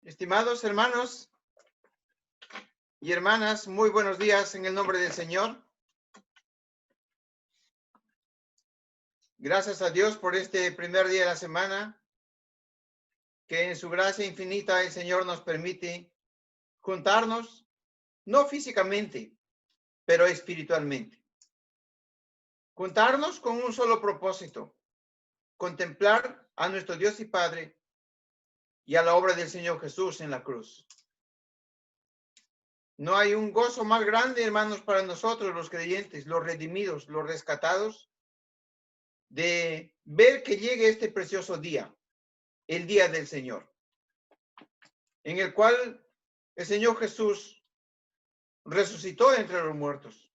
Estimados hermanos y hermanas, muy buenos días en el nombre del Señor. Gracias a Dios por este primer día de la semana, que en su gracia infinita el Señor nos permite juntarnos, no físicamente, pero espiritualmente. Juntarnos con un solo propósito, contemplar a nuestro Dios y Padre y a la obra del Señor Jesús en la cruz. No hay un gozo más grande, hermanos, para nosotros los creyentes, los redimidos, los rescatados, de ver que llegue este precioso día, el día del Señor, en el cual el Señor Jesús resucitó entre los muertos,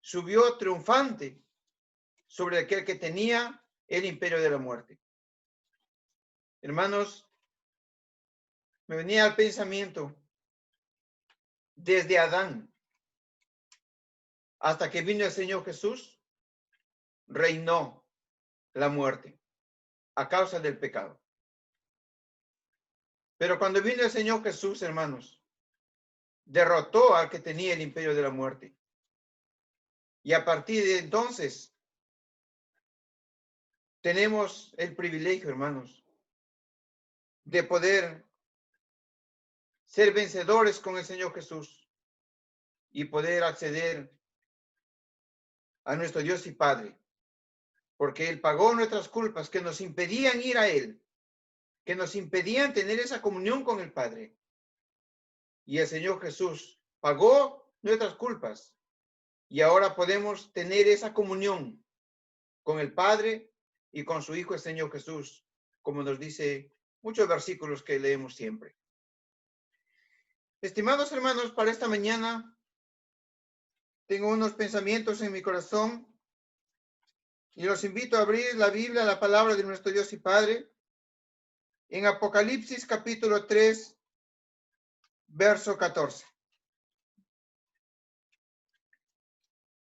subió triunfante sobre aquel que tenía el imperio de la muerte. Hermanos, me venía al pensamiento, desde Adán hasta que vino el Señor Jesús, reinó la muerte a causa del pecado. Pero cuando vino el Señor Jesús, hermanos, derrotó al que tenía el imperio de la muerte. Y a partir de entonces, tenemos el privilegio, hermanos, de poder ser vencedores con el Señor Jesús y poder acceder a nuestro Dios y Padre, porque Él pagó nuestras culpas que nos impedían ir a Él, que nos impedían tener esa comunión con el Padre. Y el Señor Jesús pagó nuestras culpas y ahora podemos tener esa comunión con el Padre y con su Hijo, el Señor Jesús, como nos dice muchos versículos que leemos siempre. Estimados hermanos, para esta mañana tengo unos pensamientos en mi corazón y los invito a abrir la Biblia, la palabra de nuestro Dios y Padre, en Apocalipsis capítulo 3, verso 14.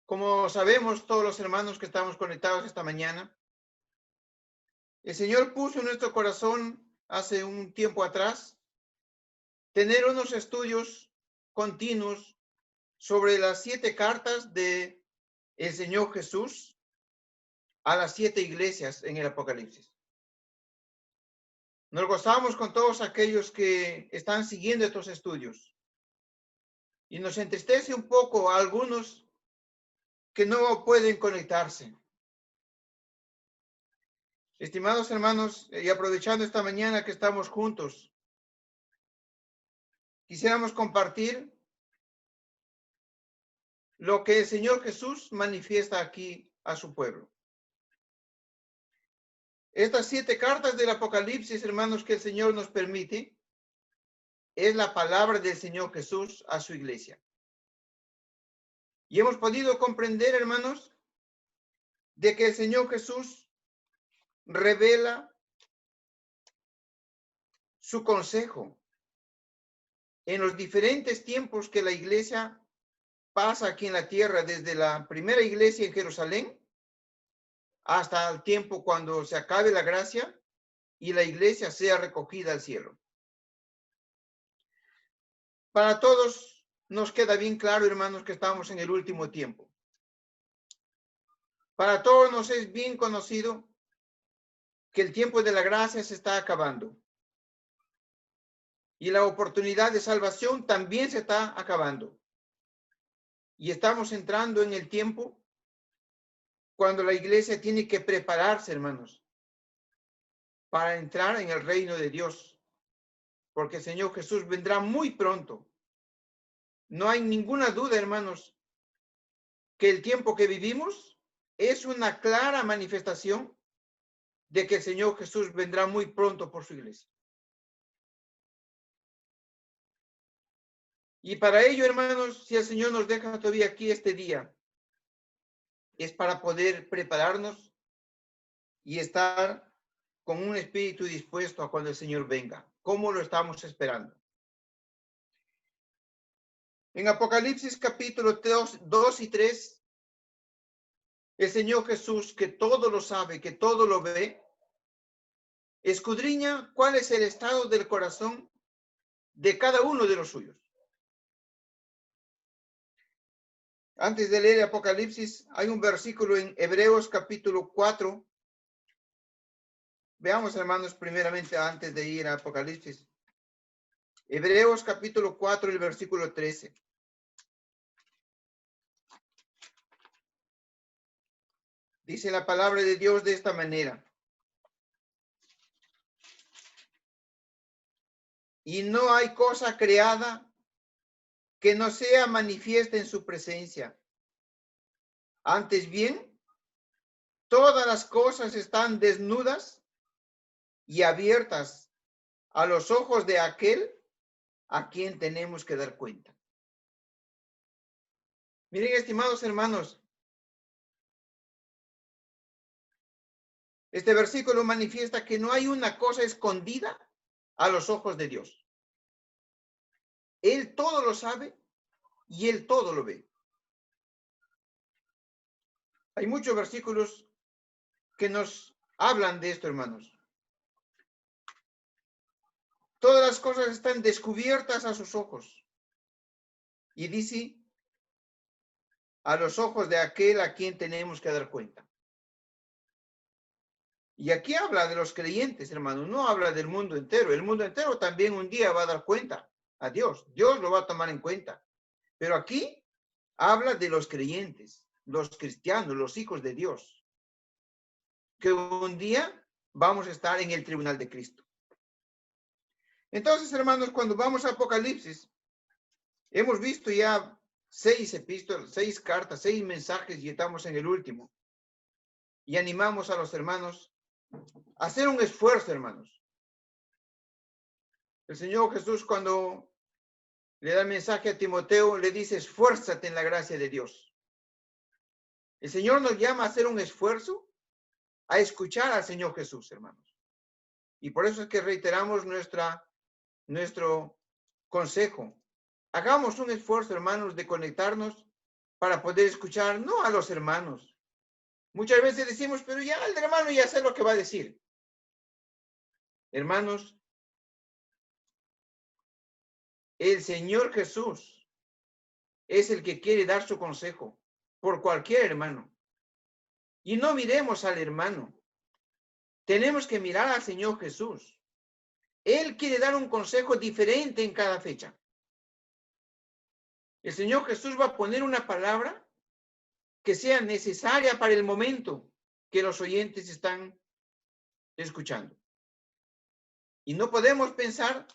Como sabemos todos los hermanos que estamos conectados esta mañana, el Señor puso en nuestro corazón hace un tiempo atrás tener unos estudios continuos sobre las 7 cartas de el Señor Jesús a las 7 iglesias en el Apocalipsis. Nos gozamos con todos aquellos que están siguiendo estos estudios y nos entristece un poco a algunos que no pueden conectarse. Estimados hermanos, y aprovechando esta mañana que estamos juntos, quisiéramos compartir lo que el Señor Jesús manifiesta aquí a su pueblo. Estas 7 cartas del Apocalipsis, hermanos, que el Señor nos permite, es la palabra del Señor Jesús a su iglesia. Y hemos podido comprender, hermanos, de que el Señor Jesús revela su consejo en los diferentes tiempos que la iglesia pasa aquí en la tierra, desde la primera iglesia en Jerusalén hasta el tiempo cuando se acabe la gracia y la iglesia sea recogida al cielo. Para todos nos queda bien claro, hermanos, que estamos en el último tiempo. Para todos nos es bien conocido que el tiempo de la gracia se está acabando. Y la oportunidad de salvación también se está acabando. Y estamos entrando en el tiempo cuando la iglesia tiene que prepararse, hermanos, para entrar en el reino de Dios. Porque el Señor Jesús vendrá muy pronto. No hay ninguna duda, hermanos, que el tiempo que vivimos es una clara manifestación de que el Señor Jesús vendrá muy pronto por su iglesia. Y para ello, hermanos, si el Señor nos deja todavía aquí este día, es para poder prepararnos y estar con un espíritu dispuesto a cuando el Señor venga. ¿Cómo lo estamos esperando? En Apocalipsis capítulo 2 y 3, el Señor Jesús, que todo lo sabe, que todo lo ve, escudriña cuál es el estado del corazón de cada uno de los suyos. Antes de leer Apocalipsis, hay un versículo en Hebreos capítulo 4. Veamos, hermanos, primeramente, antes de ir a Apocalipsis. Hebreos capítulo 4, el versículo 13. Dice la palabra de Dios de esta manera. Y no hay cosa creada que no sea manifiesta en su presencia. Antes bien, todas las cosas están desnudas y abiertas a los ojos de aquel a quien tenemos que dar cuenta. Miren, estimados hermanos, este versículo manifiesta que no hay una cosa escondida a los ojos de Dios. Él todo lo sabe y Él todo lo ve. Hay muchos versículos que nos hablan de esto, hermanos. Todas las cosas están descubiertas a sus ojos. Y dice, a los ojos de aquel a quien tenemos que dar cuenta. Y aquí habla de los creyentes, hermanos, no habla del mundo entero. El mundo entero también un día va a dar cuenta a Dios. Dios lo va a tomar en cuenta. Pero aquí habla de los creyentes, los cristianos, los hijos de Dios, que un día vamos a estar en el tribunal de Cristo. Entonces, hermanos, cuando vamos a Apocalipsis, hemos visto ya 6 epístolas, 6 cartas, 6 mensajes y estamos en el último. Y animamos a los hermanos a hacer un esfuerzo, hermanos. El Señor Jesús, cuando le da el mensaje a Timoteo, le dice, esfuérzate en la gracia de Dios. El Señor nos llama a hacer un esfuerzo, a escuchar al Señor Jesús, hermanos. Y por eso es que reiteramos nuestro consejo. Hagamos un esfuerzo, hermanos, de conectarnos para poder escuchar, no a los hermanos. Muchas veces decimos, pero ya el hermano ya sé lo que va a decir. Hermanos, el Señor Jesús es el que quiere dar su consejo por cualquier hermano. Y no miremos al hermano. Tenemos que mirar al Señor Jesús. Él quiere dar un consejo diferente en cada fecha. El Señor Jesús va a poner una palabra que sea necesaria para el momento que los oyentes están escuchando. Y no podemos pensar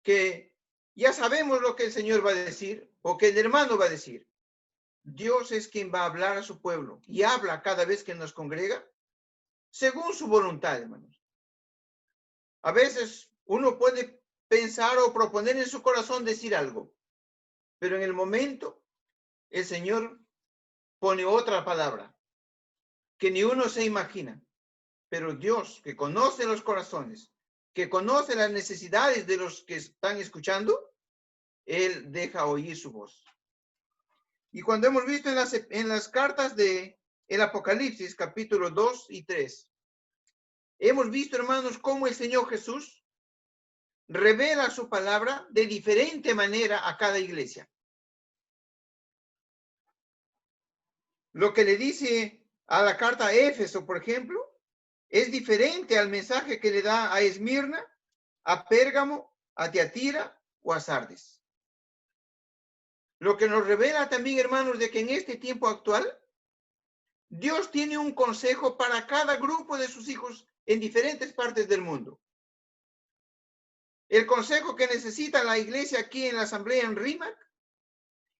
que ya sabemos lo que el Señor va a decir o que el hermano va a decir. Dios es quien va a hablar a su pueblo y habla cada vez que nos congrega según su voluntad, hermanos. A veces uno puede pensar o proponer en su corazón decir algo, pero en el momento el Señor pone otra palabra que ni uno se imagina. Pero Dios, que conoce los corazones, que conoce las necesidades de los que están escuchando, Él deja oír su voz. Y cuando hemos visto en las cartas de el Apocalipsis, capítulo 2 y 3, hemos visto, hermanos, cómo el Señor Jesús revela su palabra de diferente manera a cada iglesia. Lo que le dice a la carta a Éfeso, por ejemplo, es diferente al mensaje que le da a Esmirna, a Pérgamo, a Tiatira o a Sardes. Lo que nos revela también, hermanos, de que en este tiempo actual, Dios tiene un consejo para cada grupo de sus hijos en diferentes partes del mundo. El consejo que necesita la iglesia aquí en la asamblea en Rímac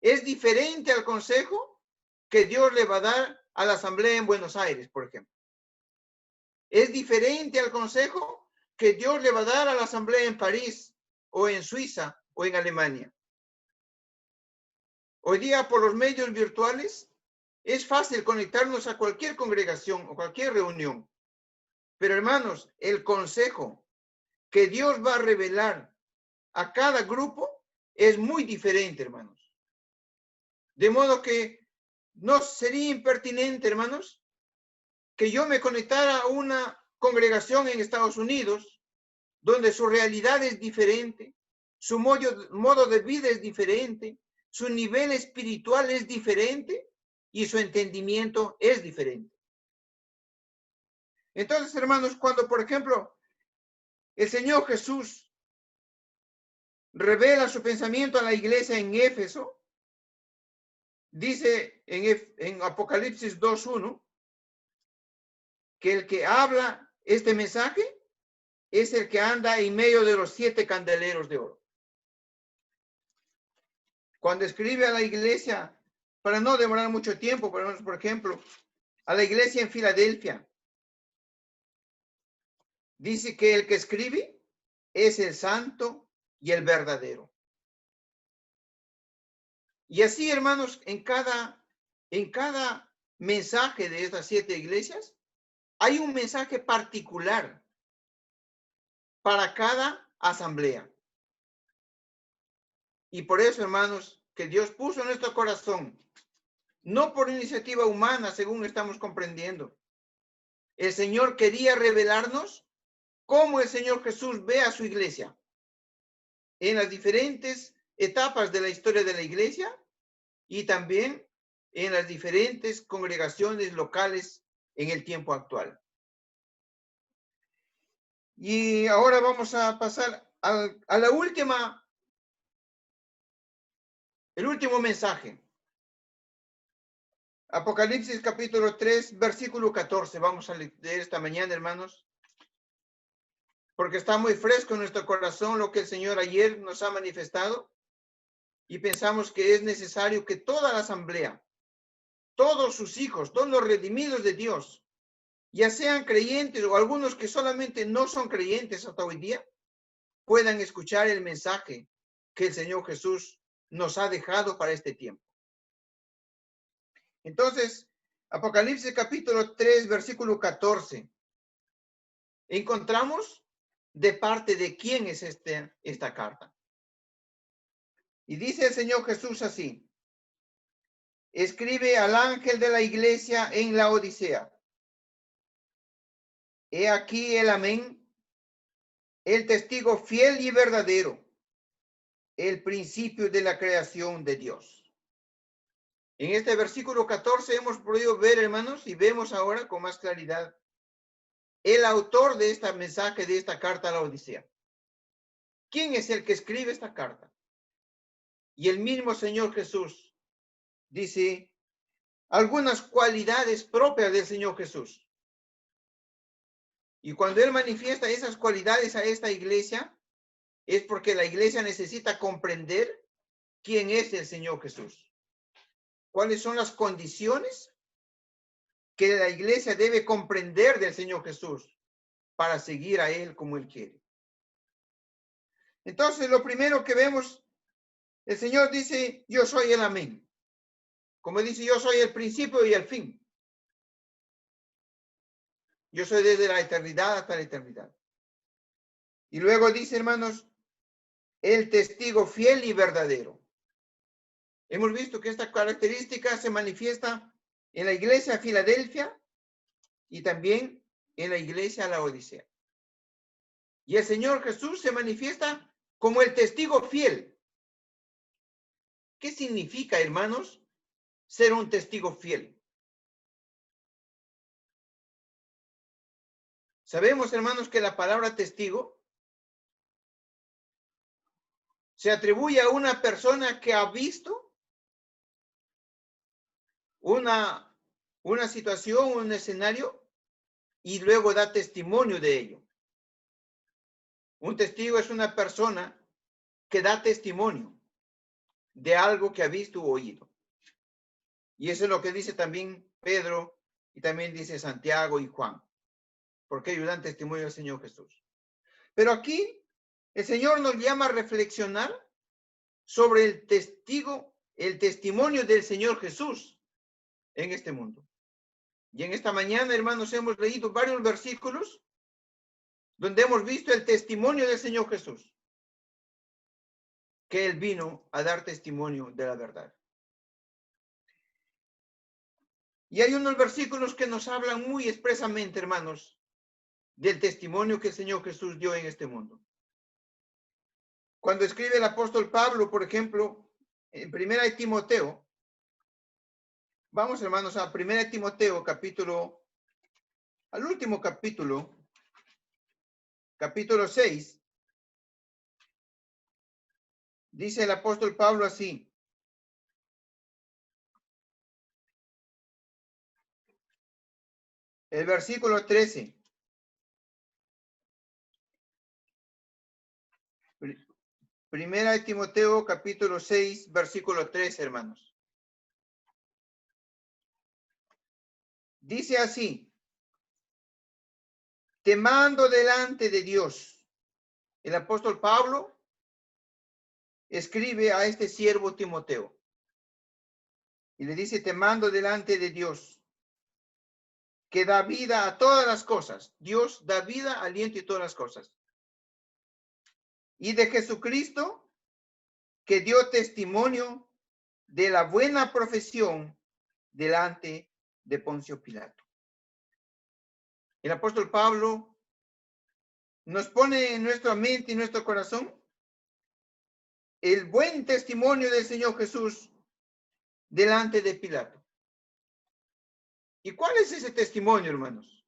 es diferente al consejo que Dios le va a dar a la asamblea en Buenos Aires, por ejemplo. Es diferente al consejo que Dios le va a dar a la asamblea en París o en Suiza o en Alemania. Hoy día, por los medios virtuales, es fácil conectarnos a cualquier congregación o cualquier reunión. Pero, hermanos, el consejo que Dios va a revelar a cada grupo es muy diferente, hermanos. De modo que no sería impertinente, hermanos, que yo me conectara a una congregación en Estados Unidos, donde su realidad es diferente, su modo de vida es diferente, su nivel espiritual es diferente y su entendimiento es diferente. Entonces, hermanos, cuando, por ejemplo, el Señor Jesús revela su pensamiento a la iglesia en Éfeso, dice en Apocalipsis 2:1 que el que habla este mensaje es el que anda en medio de los 7 candeleros de oro. Cuando escribe a la iglesia, para no demorar mucho tiempo, por ejemplo, a la iglesia en Filadelfia, dice que el que escribe es el santo y el verdadero. Y así, hermanos, en cada mensaje de estas 7 iglesias, hay un mensaje particular para cada asamblea. Y por eso, hermanos, que Dios puso en nuestro corazón, no por iniciativa humana, según estamos comprendiendo. El Señor quería revelarnos cómo el Señor Jesús ve a su iglesia en las diferentes etapas de la historia de la iglesia y también en las diferentes congregaciones locales en el tiempo actual. Y ahora vamos a pasar a la última, el último mensaje. Apocalipsis capítulo 3, versículo 14. Vamos a leer esta mañana, hermanos, porque está muy fresco en nuestro corazón lo que el Señor ayer nos ha manifestado y pensamos que es necesario que toda la asamblea, todos sus hijos, todos los redimidos de Dios, ya sean creyentes o algunos que solamente no son creyentes hasta hoy día, puedan escuchar el mensaje que el Señor Jesús nos ha dejado para este tiempo. Entonces, Apocalipsis capítulo 3, versículo 14. Encontramos de parte de quién es esta carta. Y dice el Señor Jesús así: escribe al ángel de la iglesia en la Odisea. He aquí el amén, el testigo fiel y verdadero, el principio de la creación de Dios. En este versículo 14 hemos podido ver, hermanos, y vemos ahora con más claridad el autor de este mensaje, de esta carta a la Odisea. ¿Quién es el que escribe esta carta? Y el mismo Señor Jesús dice algunas cualidades propias del Señor Jesús. Y cuando Él manifiesta esas cualidades a esta iglesia, es porque la iglesia necesita comprender quién es el Señor Jesús. ¿Cuáles son las condiciones que la iglesia debe comprender del Señor Jesús para seguir a Él como Él quiere? Entonces, lo primero que vemos, el Señor dice: yo soy el amén. Como dice, yo soy el principio y el fin. Yo soy desde la eternidad hasta la eternidad. Y luego dice, hermanos, el testigo fiel y verdadero. Hemos visto que esta característica se manifiesta en la iglesia de Filadelfia y también en la iglesia de la Odisea. Y el Señor Jesús se manifiesta como el testigo fiel. ¿Qué significa, hermanos, ser un testigo fiel? Sabemos, hermanos, que la palabra testigo se atribuye a una persona que ha visto una situación, un escenario, y luego da testimonio de ello. Un testigo es una persona que da testimonio de algo que ha visto o oído. Y eso es lo que dice también Pedro y también dice Santiago y Juan, porque ellos dan testimonio del Señor Jesús. Pero aquí el Señor nos llama a reflexionar sobre el testimonio del Señor Jesús en este mundo. Y en esta mañana, hermanos, hemos leído varios versículos donde hemos visto el testimonio del Señor Jesús, que Él vino a dar testimonio de la verdad. Y hay unos versículos que nos hablan muy expresamente, hermanos, del testimonio que el Señor Jesús dio en este mundo. Cuando escribe el apóstol Pablo, por ejemplo, en 1 de Timoteo, vamos hermanos a 1 de Timoteo, al último capítulo 6, dice el apóstol Pablo así: el versículo 13. Primera de Timoteo, capítulo 6, versículo 13, hermanos. Dice así: te mando delante de Dios. El apóstol Pablo escribe a este siervo Timoteo y le dice: te mando delante de Dios, que da vida a todas las cosas. Dios da vida, aliento y todas las cosas. Y de Jesucristo, que dio testimonio de la buena profesión delante de Poncio Pilato. El apóstol Pablo nos pone en nuestra mente y nuestro corazón el buen testimonio del Señor Jesús delante de Pilato. ¿Y cuál es ese testimonio, hermanos?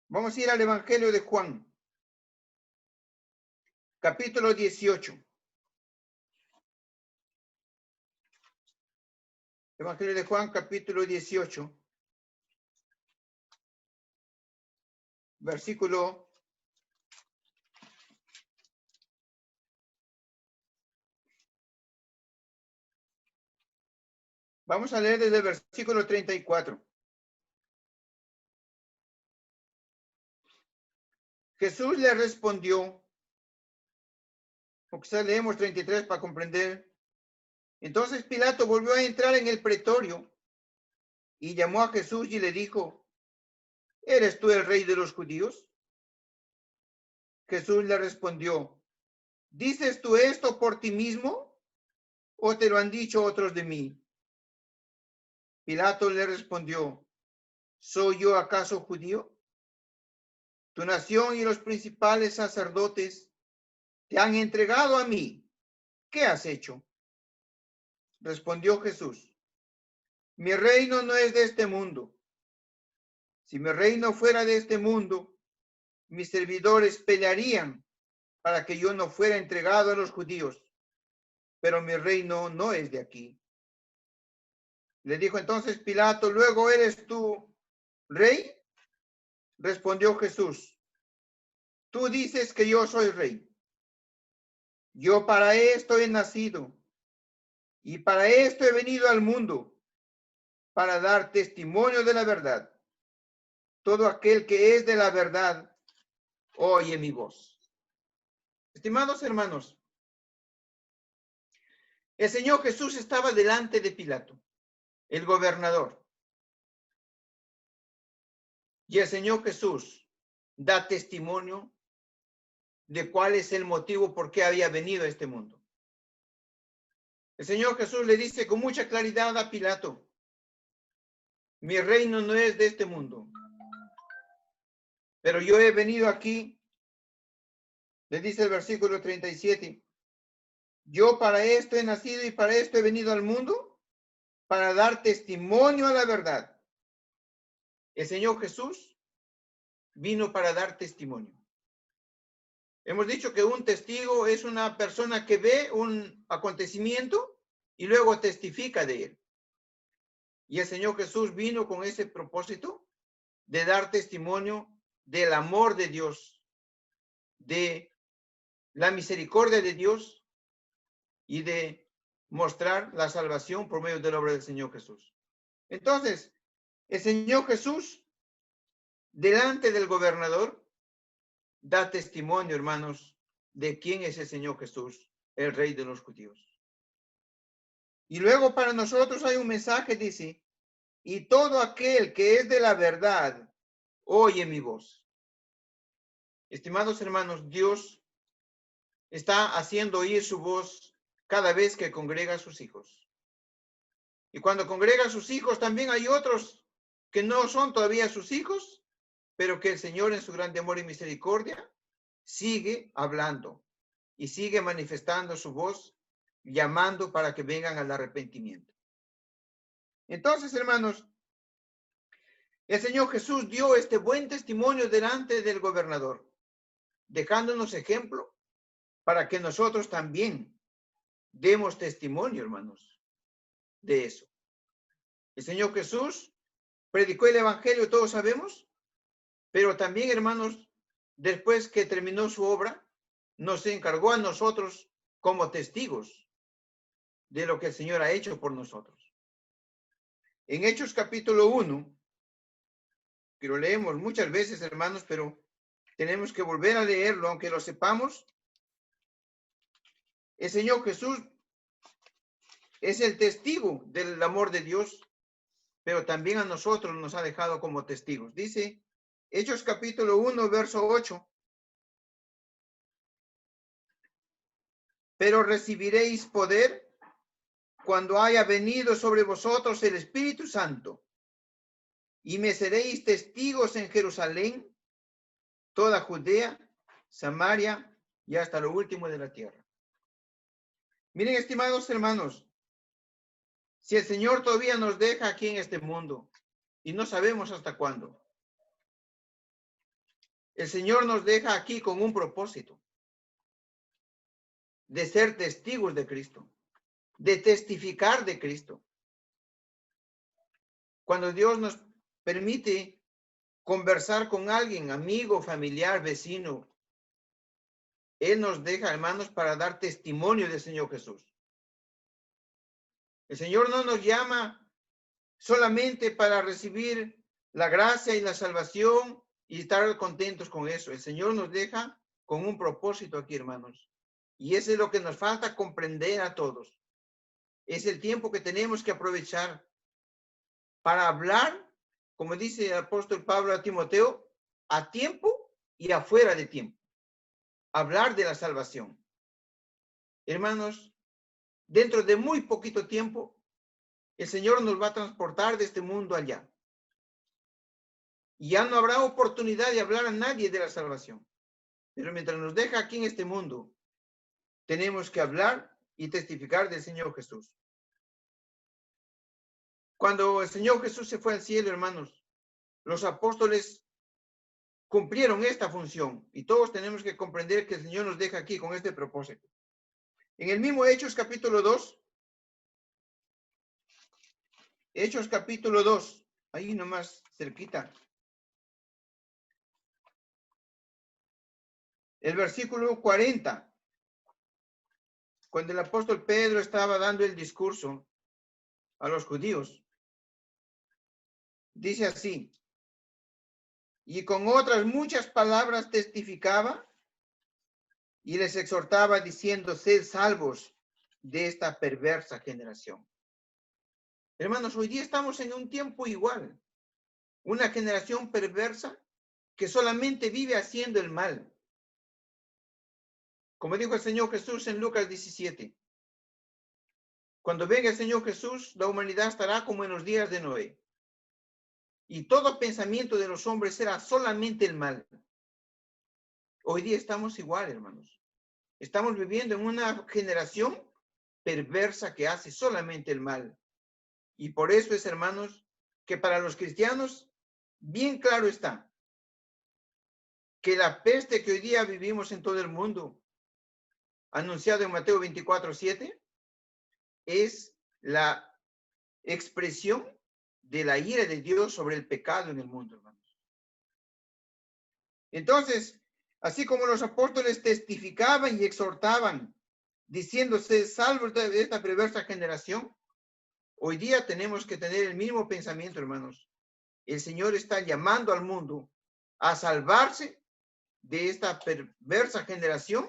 Vamos a ir al Evangelio de Juan, capítulo 18. Evangelio de Juan, capítulo 18, versículo 34. Jesús le respondió, o quizás leemos 33 para comprender. Entonces Pilato volvió a entrar en el pretorio y llamó a Jesús y le dijo: ¿eres tú el rey de los judíos? Jesús le respondió: ¿dices tú esto por ti mismo o te lo han dicho otros de mí? Pilato le respondió: ¿soy yo acaso judío? Tu nación y los principales sacerdotes te han entregado a mí. ¿Qué has hecho? Respondió Jesús: mi reino no es de este mundo. Si mi reino fuera de este mundo, mis servidores pelearían para que yo no fuera entregado a los judíos, pero mi reino no es de aquí. Le dijo entonces Pilato: ¿luego eres tú rey? Respondió Jesús: tú dices que yo soy rey. Yo para esto he nacido y para esto he venido al mundo, para dar testimonio de la verdad. Todo aquel que es de la verdad oye mi voz. Estimados hermanos, el Señor Jesús estaba delante de Pilato, el gobernador. Y el Señor Jesús da testimonio de cuál es el motivo por qué había venido a este mundo. El Señor Jesús le dice con mucha claridad a Pilato: mi reino no es de este mundo, pero yo he venido aquí, le dice el versículo 37, yo para esto he nacido y para esto he venido al mundo, para dar testimonio a la verdad. El Señor Jesús vino para dar testimonio. Hemos dicho que un testigo es una persona que ve un acontecimiento y luego testifica de él. Y el Señor Jesús vino con ese propósito de dar testimonio del amor de Dios, de la misericordia de Dios y de mostrar la salvación por medio de la obra del Señor Jesús. Entonces, el Señor Jesús, delante del gobernador, da testimonio, hermanos, de quién es el Señor Jesús, el Rey de los judíos. Y luego para nosotros hay un mensaje, dice: y todo aquel que es de la verdad oye mi voz. Estimados hermanos, Dios está haciendo oír su voz cada vez que congrega a sus hijos. Y cuando congrega a sus hijos, también hay otros que no son todavía sus hijos, pero que el Señor en su grande amor y misericordia sigue hablando y sigue manifestando su voz, llamando para que vengan al arrepentimiento. Entonces, hermanos, el Señor Jesús dio este buen testimonio delante del gobernador, dejándonos ejemplo para que nosotros también demos testimonio, hermanos, de eso. El Señor Jesús predicó el evangelio, todos sabemos, pero también, hermanos, después que terminó su obra, nos encargó a nosotros como testigos de lo que el Señor ha hecho por nosotros. En Hechos capítulo 1, que lo leemos muchas veces, hermanos, pero tenemos que volver a leerlo, aunque lo sepamos. El Señor Jesús es el testigo del amor de Dios, pero también a nosotros nos ha dejado como testigos. Dice Hechos capítulo 1, verso 8. Pero recibiréis poder cuando haya venido sobre vosotros el Espíritu Santo, y me seréis testigos en Jerusalén, toda Judea, Samaria y hasta lo último de la tierra. Miren, estimados hermanos, si el Señor todavía nos deja aquí en este mundo, y no sabemos hasta cuándo, el Señor nos deja aquí con un propósito de ser testigos de Cristo, de testificar de Cristo. Cuando Dios nos permite conversar con alguien, amigo, familiar, vecino, Él nos deja, hermanos, para dar testimonio del Señor Jesús. El Señor no nos llama solamente para recibir la gracia y la salvación y estar contentos con eso. El Señor nos deja con un propósito aquí, hermanos. Y eso es lo que nos falta comprender a todos. Es el tiempo que tenemos que aprovechar para hablar, como dice el apóstol Pablo a Timoteo, a tiempo y afuera de tiempo. Hablar de la salvación. Hermanos, dentro de muy poquito tiempo, el Señor nos va a transportar de este mundo allá. Y ya no habrá oportunidad de hablar a nadie de la salvación. Pero mientras nos deja aquí en este mundo, tenemos que hablar y testificar del Señor Jesús. Cuando el Señor Jesús se fue al cielo, hermanos, los apóstoles cumplieron esta función y todos tenemos que comprender que el Señor nos deja aquí con este propósito. En el mismo Hechos capítulo 2, Hechos capítulo 2, ahí nomás cerquita. El versículo 40, cuando el apóstol Pedro estaba dando el discurso a los judíos, dice así: y con otras muchas palabras testificaba y les exhortaba diciendo: sed salvos de esta perversa generación. Hermanos, hoy día estamos en un tiempo igual, una generación perversa que solamente vive haciendo el mal. Como dijo el Señor Jesús en Lucas 17, cuando venga el Señor Jesús, la humanidad estará como en los días de Noé. Y todo pensamiento de los hombres será solamente el mal. Hoy día estamos igual, hermanos. Estamos viviendo en una generación perversa que hace solamente el mal. Y por eso es, hermanos, que para los cristianos, bien claro está que la peste que hoy día vivimos en todo el mundo, anunciado en Mateo 24:7, es la expresión de la ira de Dios sobre el pecado en el mundo, hermanos. Entonces, así como los apóstoles testificaban y exhortaban, diciéndose salvos de esta perversa generación, hoy día tenemos que tener el mismo pensamiento, hermanos. El Señor está llamando al mundo a salvarse de esta perversa generación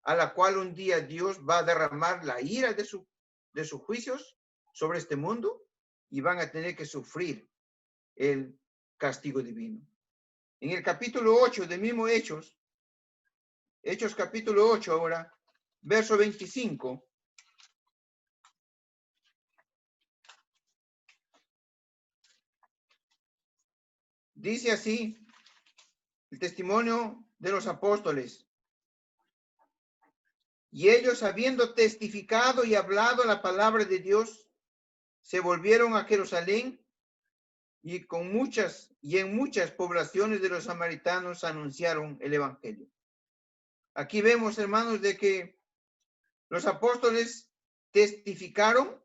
a la cual un día Dios va a derramar la ira de sus juicios sobre este mundo y van a tener que sufrir el castigo divino. En el capítulo 8 del mismo Hechos capítulo 8 ahora, verso 25, dice así el testimonio de los apóstoles. Y ellos, habiendo testificado y hablado la palabra de Dios, se volvieron a Jerusalén y en muchas poblaciones de los samaritanos anunciaron el evangelio. Aquí vemos, hermanos, de que los apóstoles testificaron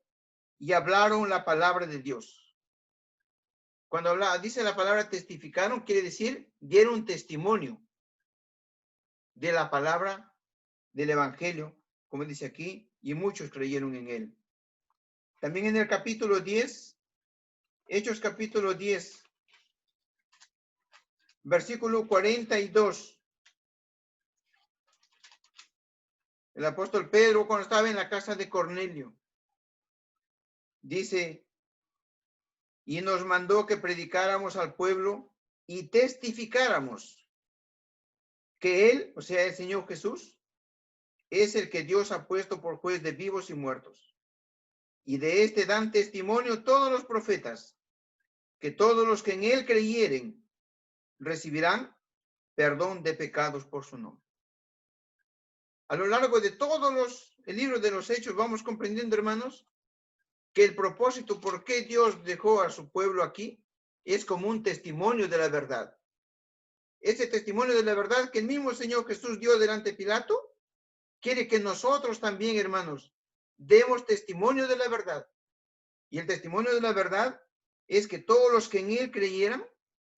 y hablaron la palabra de Dios. Cuando dice la palabra testificaron, quiere decir dieron testimonio de la palabra del evangelio, como dice aquí, y muchos creyeron en él. También en el capítulo 10, Hechos capítulo 10, versículo 42. El apóstol Pedro, cuando estaba en la casa de Cornelio, dice, y nos mandó que predicáramos al pueblo y testificáramos que él, o sea, el Señor Jesús, es el que Dios ha puesto por juez de vivos y muertos. Y de este dan testimonio todos los profetas, que todos los que en él creyeren recibirán perdón de pecados por su nombre. A lo largo de todos el libro de los Hechos vamos comprendiendo, hermanos, que el propósito por qué Dios dejó a su pueblo aquí es como un testimonio de la verdad. Ese testimonio de la verdad que el mismo Señor Jesús dio delante de Pilato, quiere que nosotros también, hermanos, demos testimonio de la verdad. Y el testimonio de la verdad es que todos los que en él creyeran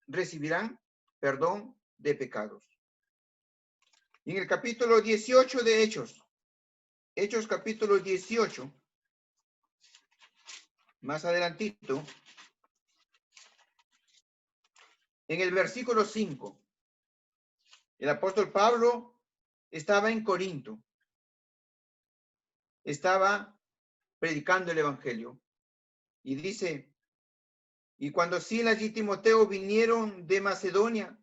recibirán perdón de pecados. Y en el capítulo 18 de Hechos capítulo 18, más adelantito, en el versículo 5, el apóstol Pablo estaba en Corinto, estaba predicando el evangelio, y dice, y cuando Silas y Timoteo vinieron de Macedonia,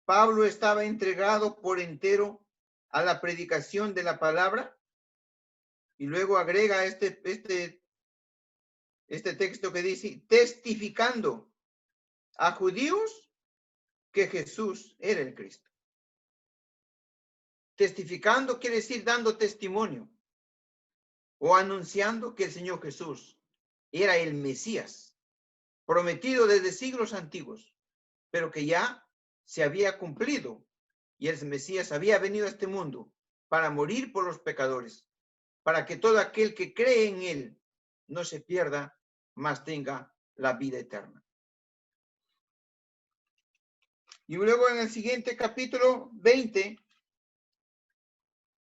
Pablo estaba entregado por entero a la predicación de la palabra, y luego agrega este texto que dice, testificando a judíos que Jesús era el Cristo. Testificando quiere decir dando testimonio o anunciando que el Señor Jesús era el Mesías, prometido desde siglos antiguos, pero que ya se había cumplido y el Mesías había venido a este mundo para morir por los pecadores, para que todo aquel que cree en él no se pierda, mas tenga la vida eterna. Y luego en el siguiente capítulo 20,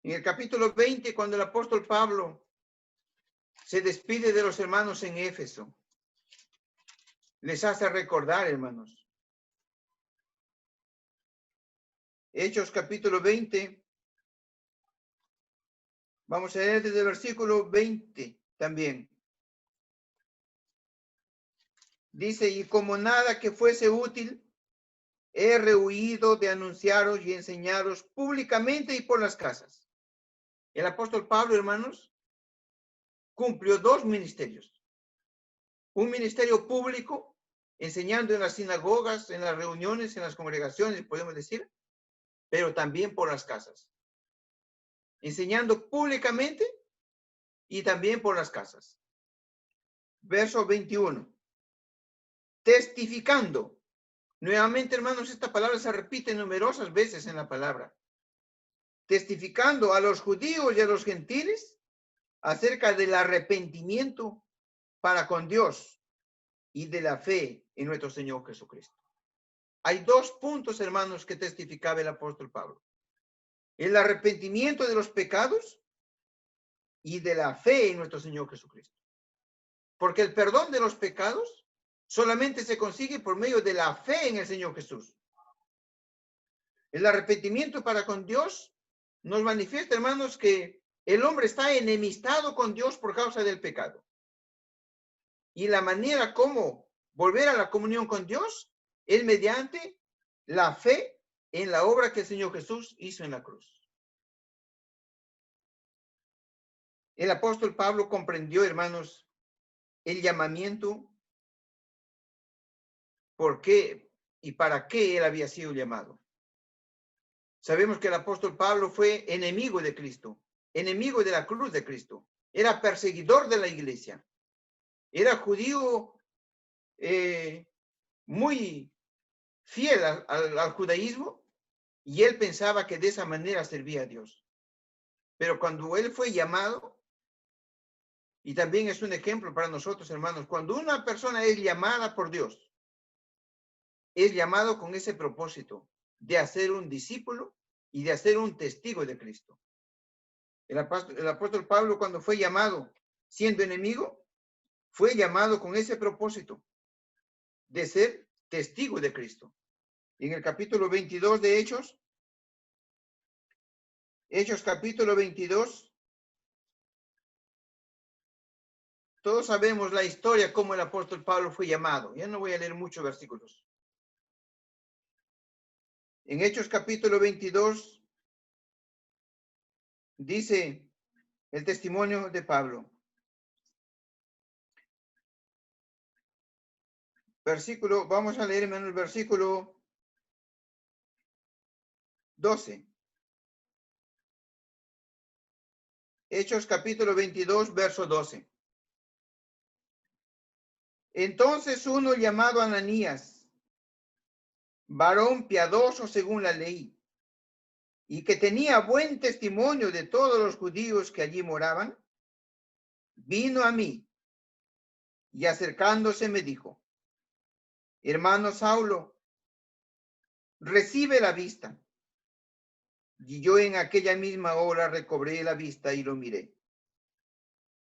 en el capítulo 20, cuando el apóstol Pablo se despide de los hermanos en Éfeso, les hace recordar, hermanos. Hechos capítulo 20, vamos a leer desde el versículo 20 también. Dice, y como nada que fuese útil, he rehuido de anunciaros y enseñaros públicamente y por las casas. El apóstol Pablo, hermanos, cumplió dos ministerios. Un ministerio público, enseñando en las sinagogas, en las reuniones, en las congregaciones, podemos decir, pero también por las casas. Enseñando públicamente y también por las casas. Verso 21. Testificando. Nuevamente, hermanos, esta palabra se repite numerosas veces en la palabra. Testificando a los judíos y a los gentiles acerca del arrepentimiento para con Dios y de la fe en nuestro Señor Jesucristo. Hay dos puntos, hermanos, que testificaba el apóstol Pablo. El arrepentimiento de los pecados y de la fe en nuestro Señor Jesucristo. Porque el perdón de los pecados solamente se consigue por medio de la fe en el Señor Jesús. El arrepentimiento para con Dios nos manifiesta, hermanos, que el hombre está enemistado con Dios por causa del pecado. Y la manera como volver a la comunión con Dios es mediante la fe en la obra que el Señor Jesús hizo en la cruz. El apóstol Pablo comprendió, hermanos, el llamamiento, por qué y para qué él había sido llamado. Sabemos que el apóstol Pablo fue enemigo de Cristo, enemigo de la cruz de Cristo, era perseguidor de la iglesia, era judío muy fiel al judaísmo, y él pensaba que de esa manera servía a Dios. Pero cuando él fue llamado, y también es un ejemplo para nosotros, hermanos, cuando una persona es llamada por Dios, es llamado con ese propósito de hacer un discípulo y de hacer un testigo de Cristo. El apóstol Pablo, cuando fue llamado siendo enemigo, fue llamado con ese propósito de ser testigo de Cristo. En el capítulo 22 de Hechos capítulo 22, todos sabemos la historia, cómo el apóstol Pablo fue llamado. Ya no voy a leer muchos versículos. En Hechos capítulo 22 dice el testimonio de Pablo. Vamos a leer el versículo 12. Hechos capítulo 22, verso 12. Entonces uno llamado Ananías, varón piadoso según la ley, y que tenía buen testimonio de todos los judíos que allí moraban, vino a mí y acercándose me dijo: hermano Saulo, recibe la vista. Y yo en aquella misma hora recobré la vista y lo miré.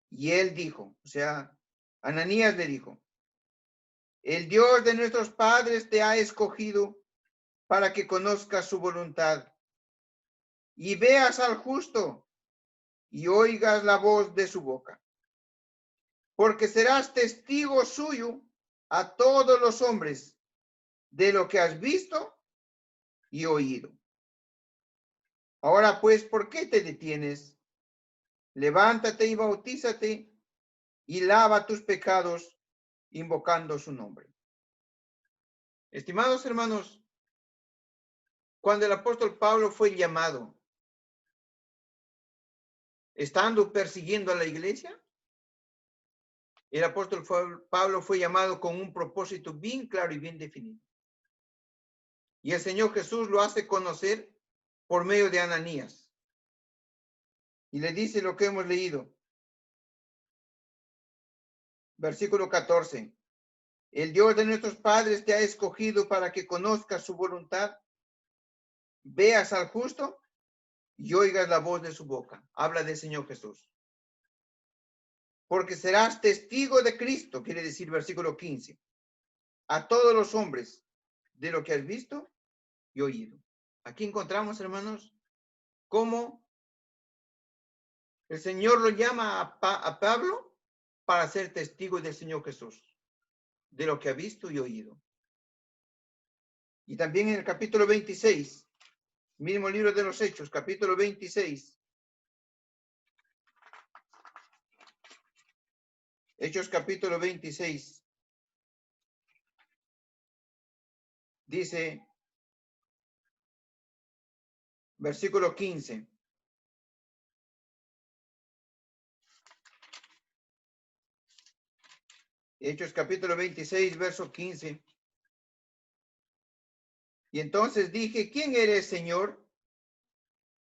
Y él dijo, o sea, Ananías le dijo: el Dios de nuestros padres te ha escogido para que conozcas su voluntad y veas al justo y oigas la voz de su boca, porque serás testigo suyo a todos los hombres de lo que has visto y oído. Ahora pues, ¿por qué te detienes? Levántate y bautízate y lava tus pecados invocando su nombre. Estimados hermanos, cuando el apóstol Pablo fue llamado, estando persiguiendo a la iglesia, el apóstol Pablo fue llamado con un propósito bien claro y bien definido. Y el Señor Jesús lo hace conocer por medio de Ananías. Y le dice lo que hemos leído. Versículo 14. El Dios de nuestros padres te ha escogido para que conozcas su voluntad, veas al justo y oigas la voz de su boca. Habla del Señor Jesús. Porque serás testigo de Cristo, quiere decir versículo 15, a todos los hombres de lo que has visto y oído. Aquí encontramos, hermanos, cómo el Señor lo llama a Pablo para ser testigo del Señor Jesús, de lo que ha visto y oído. Y también en el capítulo 26, mismo libro de los Hechos, capítulo 26. Hechos capítulo 26. Dice, versículo 15. Hechos capítulo 26, verso 15. Y entonces dije, ¿quién eres, Señor?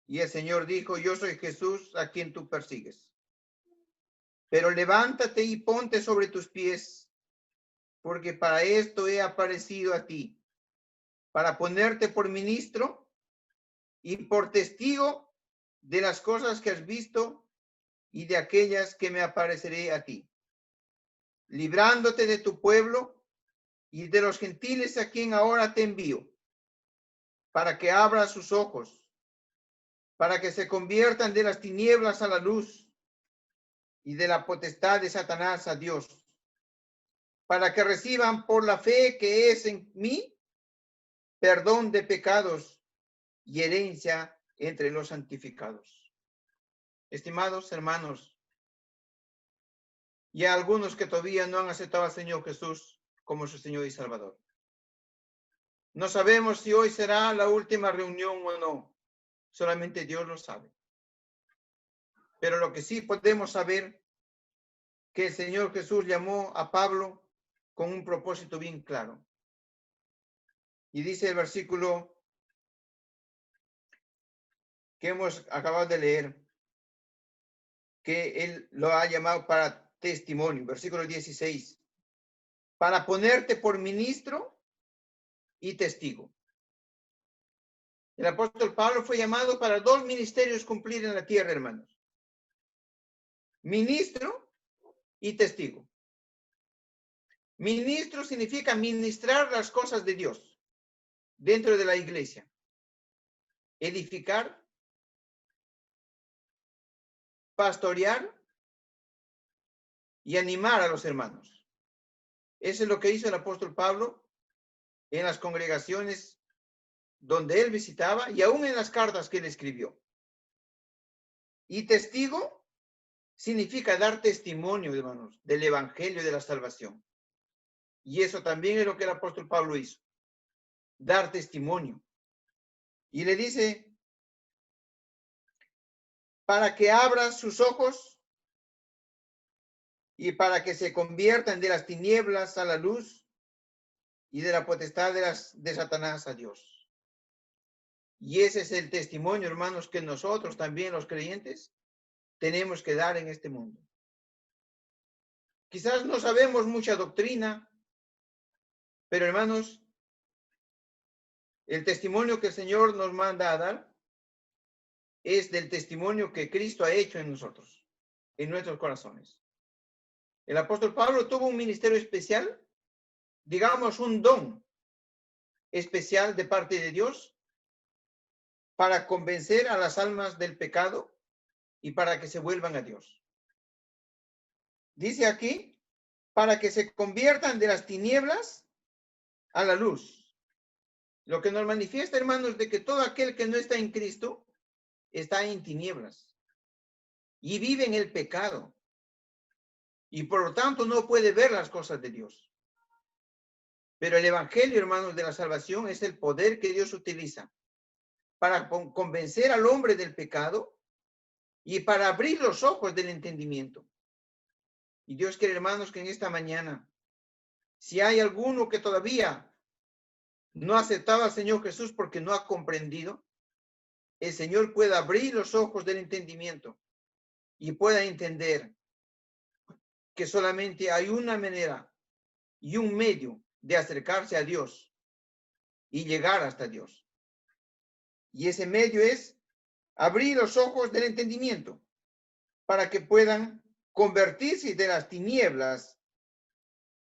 Y el Señor dijo, yo soy Jesús a quien tú persigues. Pero levántate y ponte sobre tus pies, porque para esto he aparecido a ti, para ponerte por ministro y por testigo de las cosas que has visto y de aquellas que me apareceré a ti, librándote de tu pueblo y de los gentiles a quien ahora te envío, para que abra sus ojos, para que se conviertan de las tinieblas a la luz y de la potestad de Satanás a Dios, para que reciban por la fe que es en mí perdón de pecados y herencia entre los santificados. Estimados hermanos, y a algunos que todavía no han aceptado al Señor Jesús como su Señor y Salvador. No sabemos si hoy será la última reunión o no. Solamente Dios lo sabe. Pero lo que sí podemos saber que el Señor Jesús llamó a Pablo con un propósito bien claro. Y dice el versículo que hemos acabado de leer, que él lo ha llamado para testimonio, versículo 16, para ponerte por ministro y testigo. El apóstol Pablo fue llamado para dos ministerios cumplir en la tierra, hermanos. Ministro y testigo. Ministro significa ministrar las cosas de Dios dentro de la iglesia. Edificar, pastorear y animar a los hermanos. Eso es lo que hizo el apóstol Pablo en las congregaciones donde él visitaba y aún en las cartas que él escribió. Y testigo significa dar testimonio, hermanos, del evangelio de la salvación. Y eso también es lo que el apóstol Pablo hizo, dar testimonio. Y le dice, para que abra sus ojos y para que se conviertan de las tinieblas a la luz y de la potestad de Satanás a Dios. Y ese es el testimonio, hermanos, que nosotros también los creyentes tenemos que dar en este mundo. Quizás no sabemos mucha doctrina, pero hermanos, el testimonio que el Señor nos manda a dar es del testimonio que Cristo ha hecho en nosotros, en nuestros corazones. El apóstol Pablo tuvo un ministerio especial, digamos un don especial de parte de Dios para convencer a las almas del pecado y para que se vuelvan a Dios. Dice aquí, para que se conviertan de las tinieblas a la luz. Lo que nos manifiesta, hermanos, de que todo aquel que no está en Cristo está en tinieblas y vive en el pecado y por lo tanto no puede ver las cosas de Dios. Pero el evangelio, hermanos, de la salvación es el poder que Dios utiliza para convencer al hombre del pecado y para abrir los ojos del entendimiento. Y Dios quiere, hermanos, que en esta mañana, si hay alguno que todavía no ha aceptado al Señor Jesús porque no ha comprendido, el Señor pueda abrir los ojos del entendimiento y pueda entender que solamente hay una manera y un medio de acercarse a Dios y llegar hasta Dios. Y ese medio es abrir los ojos del entendimiento para que puedan convertirse de las tinieblas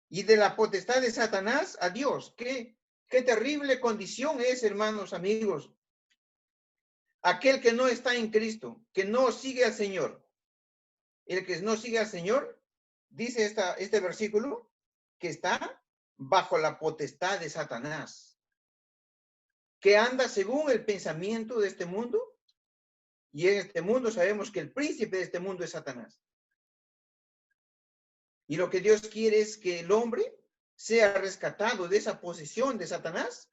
y de la potestad de Satanás a Dios. Qué terrible condición es, hermanos, amigos. Aquel que no está en Cristo, que no sigue al Señor. El que no sigue al Señor, dice este versículo, que está bajo la potestad de Satanás, que anda según el pensamiento de este mundo, y en este mundo sabemos que el príncipe de este mundo es Satanás. Y lo que Dios quiere es que el hombre sea rescatado de esa posesión de Satanás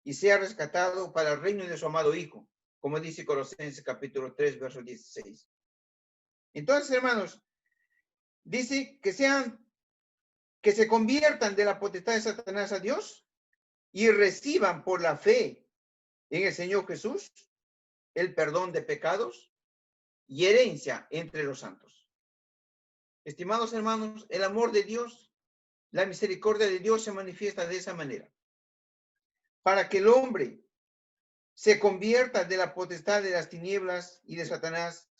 y sea rescatado para el reino de su amado Hijo, como dice Colosenses capítulo 3, verso 16. Entonces, hermanos, dice que se conviertan de la potestad de Satanás a Dios y reciban por la fe en el Señor Jesús el perdón de pecados y herencia entre los santos. Estimados hermanos, el amor de Dios, la misericordia de Dios se manifiesta de esa manera. Para que el hombre se convierta de la potestad de las tinieblas y de Satanás,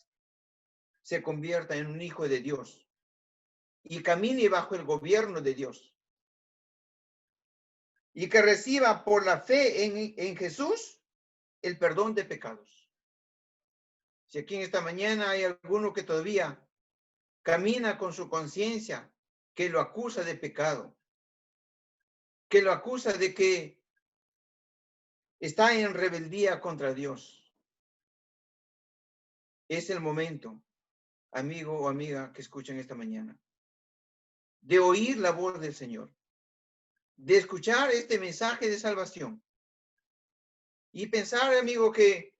se convierta en un hijo de Dios y camine bajo el gobierno de Dios. Y que reciba por la fe en Jesús el perdón de pecados. Si aquí en esta mañana hay alguno que todavía camina con su conciencia, que lo acusa de pecado, que lo acusa de que está en rebeldía contra Dios, es el momento, amigo o amiga que escuchan esta mañana, de oír la voz del Señor, de escuchar este mensaje de salvación y pensar, amigo, que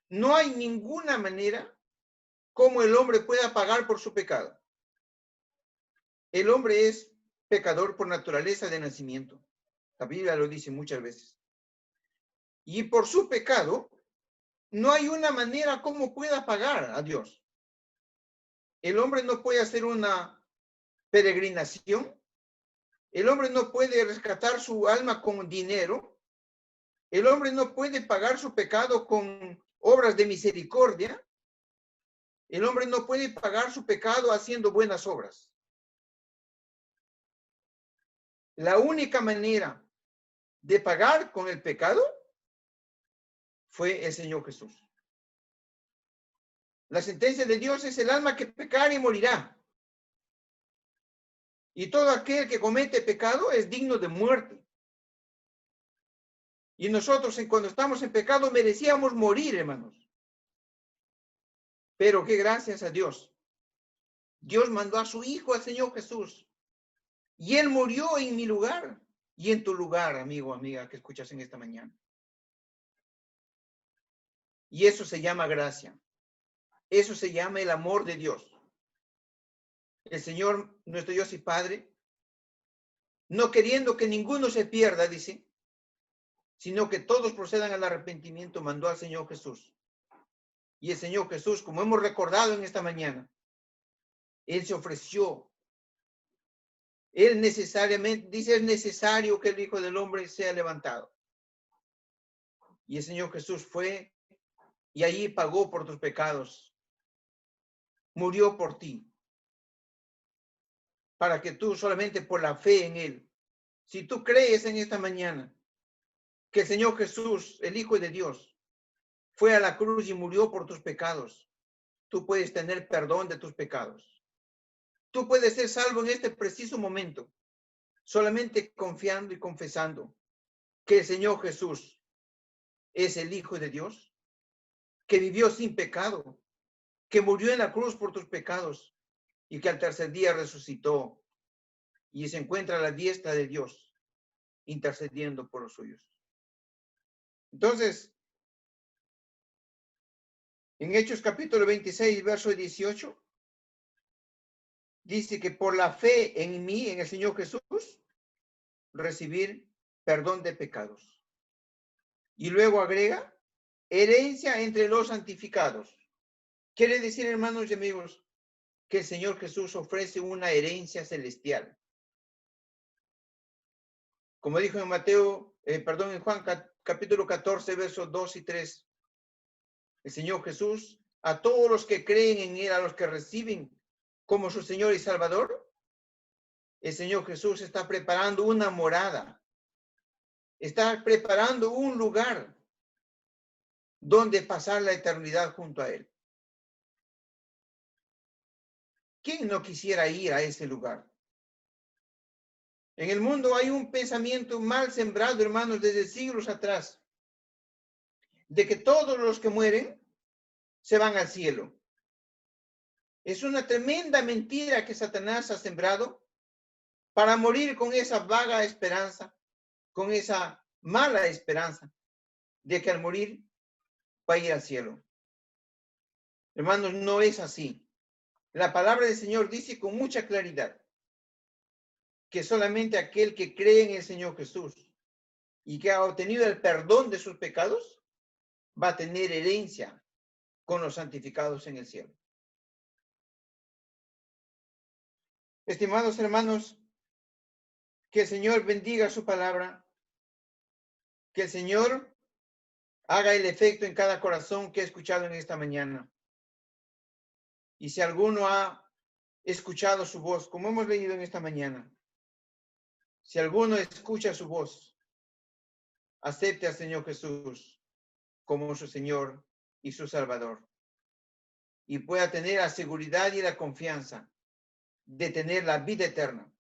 no hay ninguna manera cómo el hombre pueda pagar por su pecado. El hombre es pecador por naturaleza de nacimiento. La Biblia lo dice muchas veces. Y por su pecado, no hay una manera como pueda pagar a Dios. El hombre no puede hacer una peregrinación. El hombre no puede rescatar su alma con dinero. El hombre no puede pagar su pecado con obras de misericordia. El hombre no puede pagar su pecado haciendo buenas obras. La única manera de pagar con el pecado fue el Señor Jesús. La sentencia de Dios es: el alma que pecare y morirá. Y todo aquel que comete pecado es digno de muerte. Y nosotros, cuando estamos en pecado, merecíamos morir, hermanos. Pero que gracias a Dios, Dios mandó a su Hijo, al Señor Jesús, y Él murió en mi lugar y en tu lugar, amigo, amiga, que escuchas en esta mañana. Y eso se llama gracia. Eso se llama el amor de Dios. El Señor, nuestro Dios y Padre, no queriendo que ninguno se pierda, dice, sino que todos procedan al arrepentimiento, mandó al Señor Jesús. Y el Señor Jesús, como hemos recordado en esta mañana, Él se ofreció. Él necesariamente, dice, es necesario que el Hijo del Hombre sea levantado. Y el Señor Jesús fue y allí pagó por tus pecados. Murió por ti. Para que tú, solamente por la fe en Él, si tú crees en esta mañana que el Señor Jesús, el Hijo de Dios, fue a la cruz y murió por tus pecados, tú puedes tener perdón de tus pecados. Tú puedes ser salvo en este preciso momento, solamente confiando y confesando que el Señor Jesús es el Hijo de Dios, que vivió sin pecado, que murió en la cruz por tus pecados y que al tercer día resucitó y se encuentra a la diestra de Dios, intercediendo por los suyos. Entonces, en Hechos capítulo 26, verso 18, dice que por la fe en mí, en el Señor Jesús, recibir perdón de pecados. Y luego agrega, herencia entre los santificados. Quiere decir, hermanos y amigos, que el Señor Jesús ofrece una herencia celestial. Como dijo en en Juan capítulo 14, versos 2 y 3, el Señor Jesús, a todos los que creen en Él, a los que reciben como su Señor y Salvador, el Señor Jesús está preparando una morada, está preparando un lugar donde pasar la eternidad junto a Él. ¿Quién no quisiera ir a ese lugar? En el mundo hay un pensamiento mal sembrado, hermanos, desde siglos atrás, de que todos los que mueren se van al cielo. Es una tremenda mentira que Satanás ha sembrado para morir con esa vaga esperanza, con esa mala esperanza de que al morir va a ir al cielo. Hermanos, no es así. La palabra del Señor dice con mucha claridad que solamente aquel que cree en el Señor Jesús y que ha obtenido el perdón de sus pecados va a tener herencia con los santificados en el cielo. Estimados hermanos, que el Señor bendiga su palabra, que el Señor haga el efecto en cada corazón que he escuchado en esta mañana. Y si alguno ha escuchado su voz, como hemos leído en esta mañana, si alguno escucha su voz, acepte al Señor Jesús como su Señor y su Salvador, y pueda tener la seguridad y la confianza de tener la vida eterna.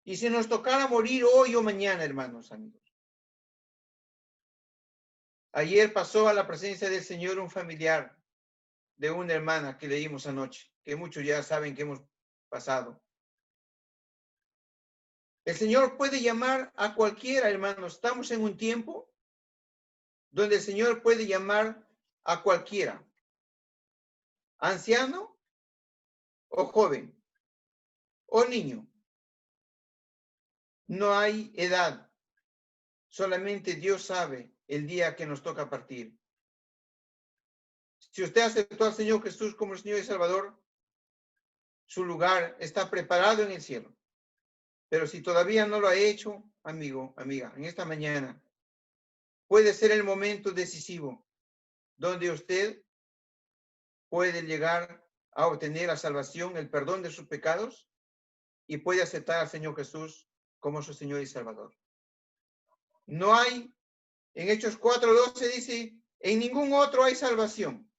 Y si nos tocara morir hoy o mañana, hermanos, amigos. Ayer pasó a la presencia del Señor un familiar de una hermana que leímos anoche, que muchos ya saben que hemos pasado. El Señor puede llamar a cualquiera, hermanos. Estamos en un tiempo donde el Señor puede llamar a cualquiera. anciano o joven o niño. No hay edad. Solamente Dios sabe el día que nos toca partir. Si usted aceptó al Señor Jesús como el Señor y Salvador, su lugar está preparado en el cielo. Pero si todavía no lo ha hecho, amigo, amiga, en esta mañana, puede ser el momento decisivo donde usted puede llegar a obtener la salvación, el perdón de sus pecados y puede aceptar al Señor Jesús como su Señor y Salvador. No hay, en Hechos 4:12 dice, en ningún otro hay salvación,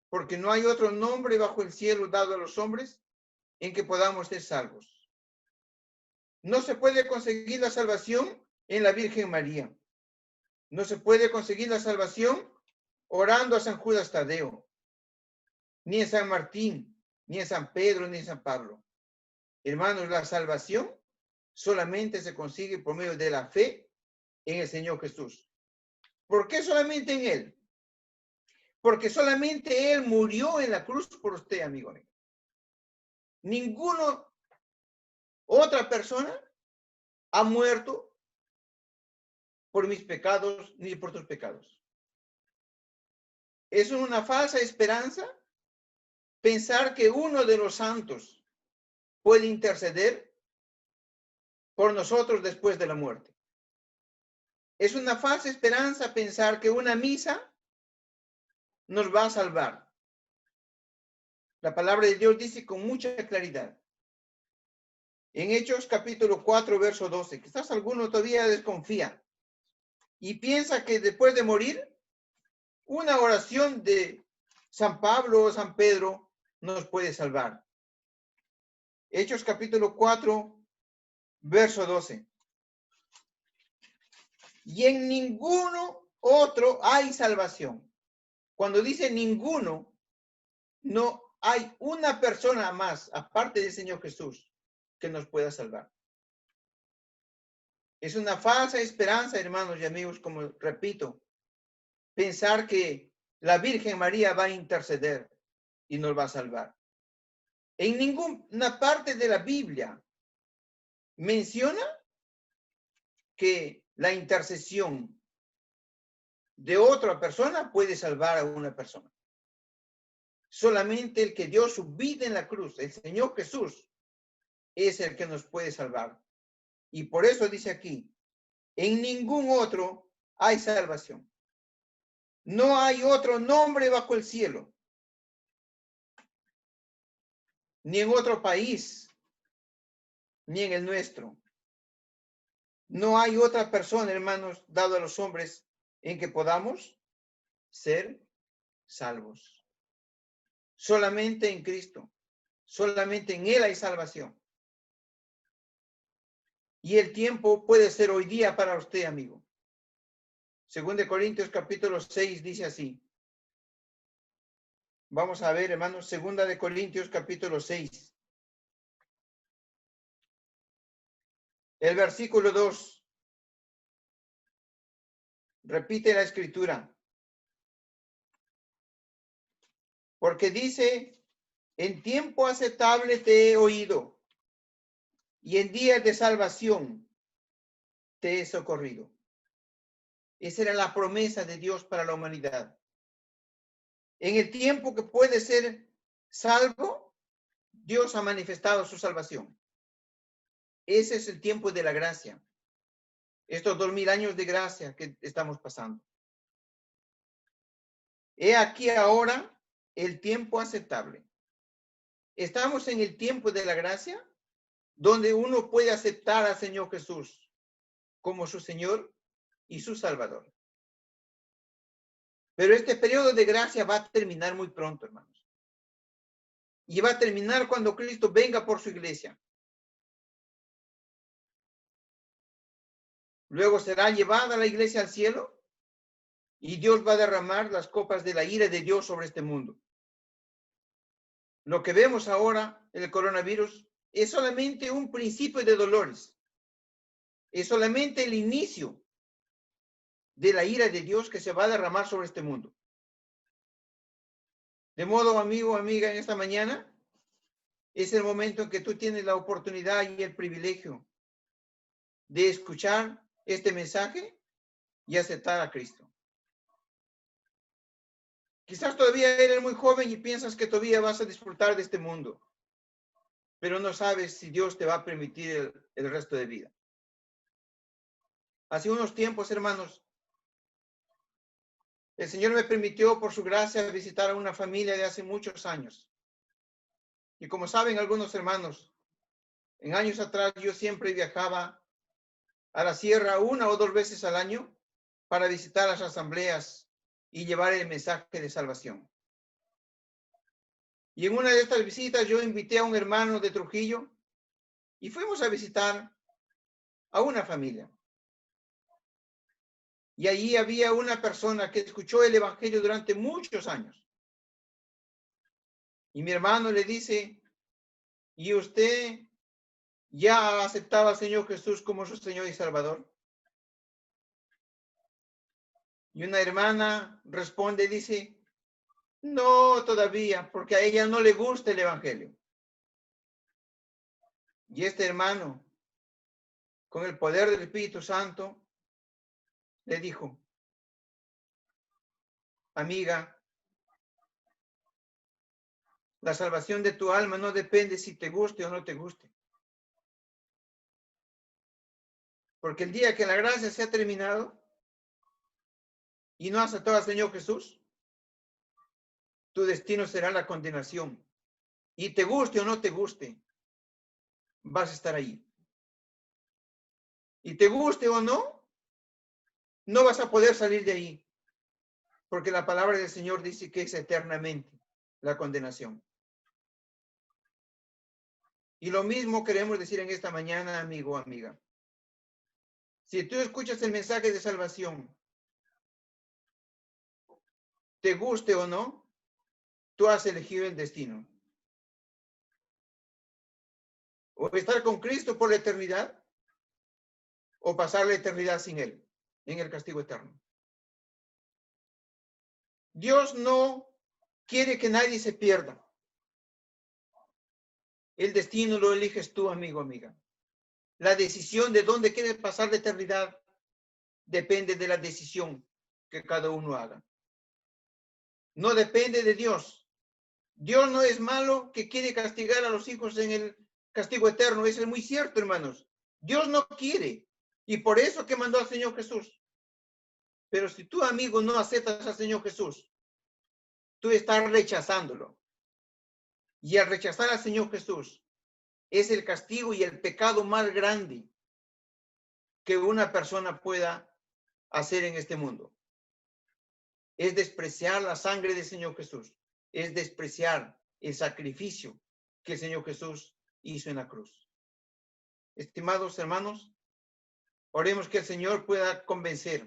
porque no hay otro nombre bajo el cielo dado a los hombres en que podamos ser salvos. No se puede conseguir la salvación en la Virgen María. No se puede conseguir la salvación orando a San Judas Tadeo, ni en San Martín, ni en San Pedro, ni en San Pablo. Hermanos, la salvación solamente se consigue por medio de la fe en el Señor Jesús. ¿Por qué solamente en Él? Porque solamente Él murió en la cruz por usted, amigo. Ninguno, otra persona ha muerto por mis pecados ni por tus pecados. Es una falsa esperanza pensar que uno de los santos puede interceder por nosotros después de la muerte. Es una falsa esperanza pensar que una misa nos va a salvar. La palabra de Dios dice con mucha claridad. En Hechos capítulo 4, verso 12, quizás alguno todavía desconfía y piensa que después de morir, una oración de San Pablo o San Pedro nos puede salvar. Hechos capítulo 4, verso 12. Y en ninguno otro hay salvación. Cuando dice ninguno, no hay una persona más, aparte del Señor Jesús, que nos pueda salvar. Es una falsa esperanza, hermanos y amigos, como repito, pensar que la Virgen María va a interceder y nos va a salvar. En ninguna parte de la Biblia menciona que la intercesión de otra persona puede salvar a una persona. Solamente el que dio su vida en la cruz, el Señor Jesús, es el que nos puede salvar. Y por eso dice aquí, en ningún otro hay salvación. No hay otro nombre bajo el cielo, ni en otro país, ni en el nuestro. No hay otra persona, hermanos, dado a los hombres, en que podamos ser salvos. Solamente en Cristo, solamente en Él hay salvación. Y el tiempo puede ser hoy día para usted, amigo. Según de Corintios capítulo 6 dice así. Vamos a ver, hermanos, segunda de Corintios capítulo 6. El versículo 2. Repite la escritura. Porque dice, en tiempo aceptable te he oído, y en días de salvación te he socorrido. Esa era la promesa de Dios para la humanidad. En el tiempo que puede ser salvo, Dios ha manifestado su salvación. Ese es el tiempo de la gracia. Estos 2000 años de gracia que estamos pasando. He aquí ahora el tiempo aceptable. Estamos en el tiempo de la gracia, donde uno puede aceptar al Señor Jesús como su Señor y su Salvador. Pero este periodo de gracia va a terminar muy pronto, hermanos. Y va a terminar cuando Cristo venga por su iglesia. Luego será llevada la iglesia al cielo y Dios va a derramar las copas de la ira de Dios sobre este mundo. Lo que vemos ahora, el coronavirus, es solamente un principio de dolores. Es solamente el inicio de la ira de Dios que se va a derramar sobre este mundo. De modo, amigo, amiga, en esta mañana es el momento en que tú tienes la oportunidad y el privilegio de escuchar este mensaje y aceptar a Cristo. Quizás todavía eres muy joven y piensas que todavía vas a disfrutar de este mundo, pero no sabes si Dios te va a permitir el resto de vida. Hace unos tiempos, hermanos, el Señor me permitió por su gracia visitar a una familia de hace muchos años. Y como saben algunos hermanos, en años atrás yo siempre viajaba a la sierra 1 o 2 veces al año para visitar las asambleas y llevar el mensaje de salvación. Y en una de estas visitas yo invité a un hermano de Trujillo y fuimos a visitar a una familia. Y allí había una persona que escuchó el evangelio durante muchos años. Y mi hermano le dice, ¿y usted ya aceptaba al Señor Jesús como su Señor y Salvador? Y una hermana responde y dice, no todavía, porque a ella no le gusta el evangelio. Y este hermano, con el poder del Espíritu Santo, le dijo, amiga, la salvación de tu alma no depende si te guste o no te guste. Porque el día que la gracia se ha terminado y no has aceptado al Señor Jesús, tu destino será la condenación. Y te guste o no te guste, vas a estar ahí. Y te guste o no, no vas a poder salir de ahí. Porque la palabra del Señor dice que es eternamente la condenación. Y lo mismo queremos decir en esta mañana, amigo o amiga. Si tú escuchas el mensaje de salvación, te guste o no, tú has elegido el destino. O estar con Cristo por la eternidad, o pasar la eternidad sin Él, en el castigo eterno. Dios no quiere que nadie se pierda. El destino lo eliges tú, amigo, amiga. La decisión de dónde quieres pasar la eternidad depende de la decisión que cada uno haga. No depende de Dios. Dios no es malo que quiere castigar a los hijos en el castigo eterno. Eso es muy cierto, hermanos. Dios no quiere. Y por eso que mandó al Señor Jesús. Pero si tú, amigo, no aceptas al Señor Jesús, tú estás rechazándolo. Y al rechazar al Señor Jesús, es el castigo y el pecado más grande que una persona pueda hacer en este mundo. Es despreciar la sangre del Señor Jesús. Es despreciar el sacrificio que el Señor Jesús hizo en la cruz. Estimados hermanos, oremos que el Señor pueda convencer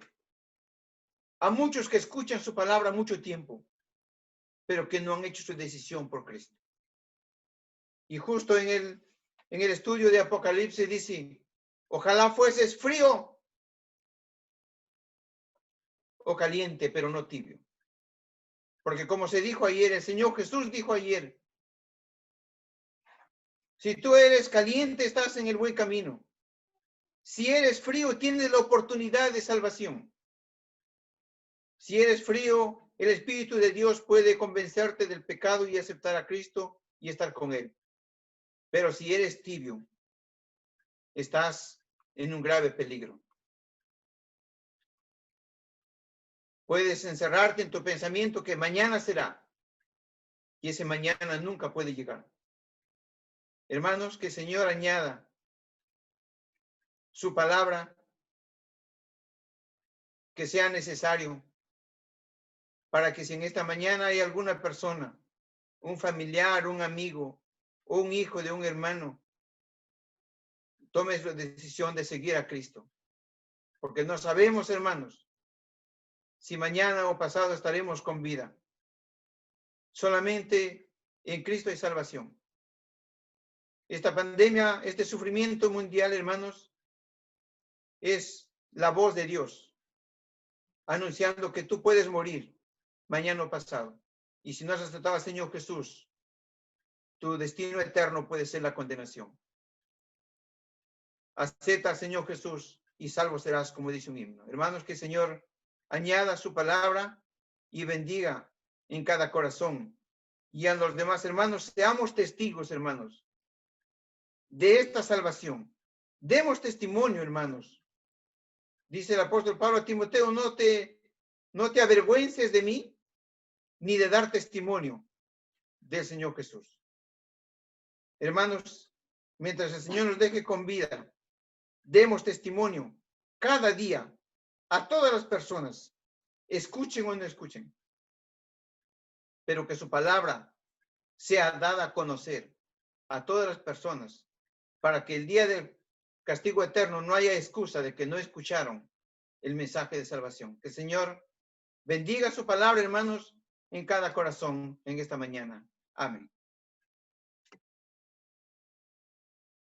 a muchos que escuchan su palabra mucho tiempo, pero que no han hecho su decisión por Cristo. Y justo en el estudio de Apocalipsis dice, ojalá fueses frío o caliente, pero no tibio. Porque como se dijo ayer, el Señor Jesús dijo ayer, si tú eres caliente, estás en el buen camino. Si eres frío, tienes la oportunidad de salvación. Si eres frío, el Espíritu de Dios puede convencerte del pecado y aceptar a Cristo y estar con Él. Pero si eres tibio, estás en un grave peligro. Puedes encerrarte en tu pensamiento que mañana será, y ese mañana nunca puede llegar. Hermanos, que el Señor añada su palabra, que sea necesario, para que si en esta mañana hay alguna persona, un familiar, un amigo, o un hijo de un hermano, tome la decisión de seguir a Cristo. Porque no sabemos, hermanos, si mañana o pasado estaremos con vida. Solamente en Cristo hay salvación. Esta pandemia, este sufrimiento mundial, hermanos, es la voz de Dios anunciando que tú puedes morir mañana o pasado. Y si no has aceptado al Señor Jesús, tu destino eterno puede ser la condenación. Acepta al Señor Jesús y salvo serás, como dice un himno. Hermanos, que el Señor añada su palabra y bendiga en cada corazón. Y a los demás hermanos, seamos testigos, hermanos, de esta salvación. Demos testimonio, hermanos. Dice el apóstol Pablo a Timoteo, no te avergüences de mí, ni de dar testimonio del Señor Jesús. Hermanos, mientras el Señor nos deje con vida, demos testimonio cada día a todas las personas, escuchen o no escuchen, pero que su palabra sea dada a conocer a todas las personas, para que el día del castigo eterno no haya excusa de que no escucharon el mensaje de salvación. Que el Señor bendiga su palabra, hermanos, en cada corazón en esta mañana. Amén.